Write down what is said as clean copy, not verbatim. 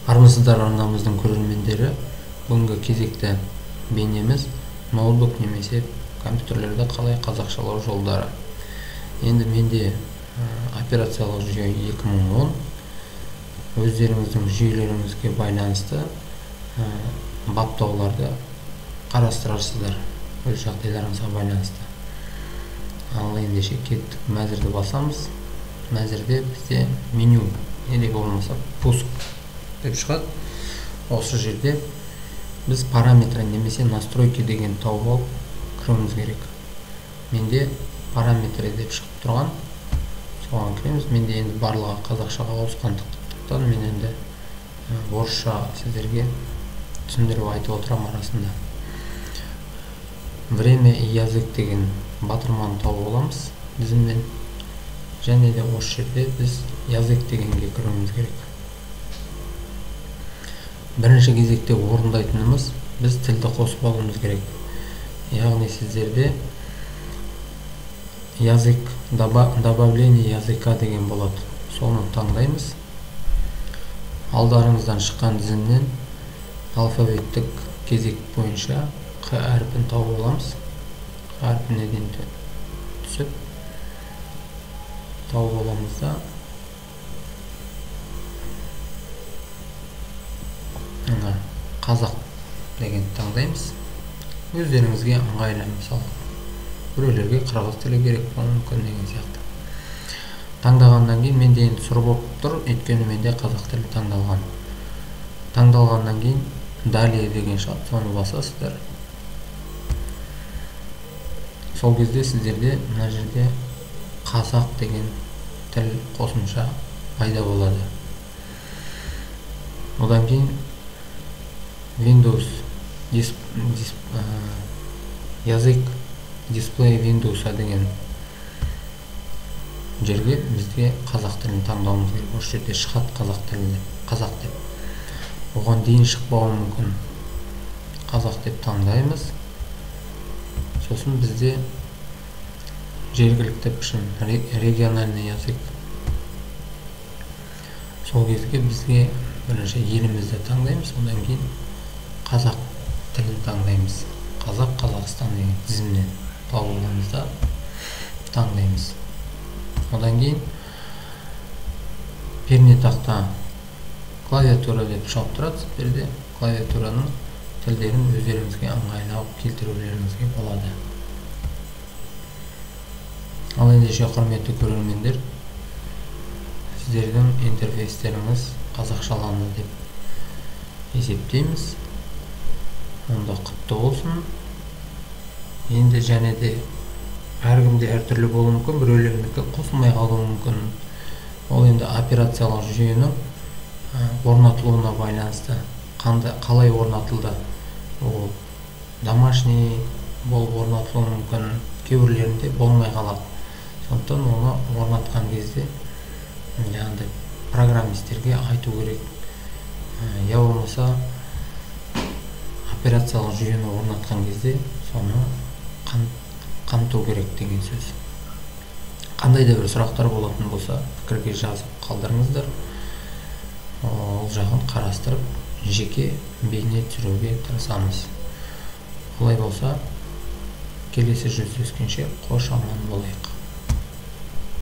Армысыздар арнамыздың көрермендері. Бүгінгі кезекті бейнеміз ноутбук немесе компьютерлерді қалай қазақшалау жолдары. Енді менде операциялық жүйе 2010. Өздеріңіздің жүйелеріңізге байланысты баптауларды қарастырарсыздар, өз жағдайларыңызға байланысты. Ал ендеше кеттік, мәзірді басамыз. Мәзірде бізде меню или болмаса пуск деп шығады. Осы жерде біз параметрі немесе настройки деген тауып алып кіруіміз керек. Менде параметрі деп шығып тұрған, соған кіреміз. Менде енді барлығы қазақшаға ауысқандықтан мен енді орысша сіздерге түсіндіріп айтып отырам арасында. Время и язык деген батырманы тауып аламыз тізімнен. Және де осы жерде біз язык дегенге кіруіміз керек. Бірінші кезекте орындайтынымыз біз тілді қосып алуымыз керек. Яғни сіздерде язык, добавление языка деген болады. Соны таңдаймыз. Алдарыңыздан шыққан тізімнен алфавиттік кезек бойынша Қ әрпін тауып аламыз. Қ әрпіне дейін түсіп тауып аламыз да қазақ деген таңдаймыз. Өздеріңізге ыңғайлы, мысалы біреулерге қырғыз тілі керек болуы мүмкін деген сияқты. Таңдағаннан кейін менде енді сұр болып тұр, өйткені менде қазақ тілі таңдалған. Таңдалғаннан кейін далее деген шығады, соны басасыздар. Сол кезде сіздерде мына жерде қазақ деген тіл қосымша пайда болады. Одан кейін Windows язык дисплей Windows деген жерге бізде қазақ тілін таңдауымыз керек. Осы жерде шығады қазақ тілі, қазақ деп. Оған дейін шықпауы мүмкін. Қазақ деп таңдаймыз. Сосын бізде жергілікті пішін, региональный язык. Сол кезге бізге бірінші елімізді таңдаймыз, одан кейін қазақ тілін таңдаймыз. Қазақ, Қазақстан деген тізімнен тауып аламыз да таңдаймыз. Одан кейін пернетақта клавиатура деп шығып тұрады. Сіздерде клавиатураның тілдерін өздеріңізге ыңғайлы алып келтірулеріңізге болады. Ал ендеше құрметті көрермендер, сіздердің интерфейстеріңіз қазақшаланды деп есептейміз. Онда құтты болсын. Енді және де әркімде әртүрлі болуы мүмкін, біреулерінікі қосылмай қалуы мүмкін. Ол енді операциялық жүйенің орнатылуына байланысты. Қалай орнатылды? Ол домашний болып орнатылуы мүмкін, кейбіреулерінде болмай қалады. Сондықтан оны орнатқан кезде жаңағыдай программистерге айту керек. Я болмаса операциялық жүйені орнатқан кезде соны қамту керек деген сөз. Қандай да бір сұрақтар болатын болса, пікірге жазып қалдырыңыздар. Ол жағын қарастырып, жеке бейне түсіруге тырысамыз. Олай болса, келесі жүздескенше қош аман болайық.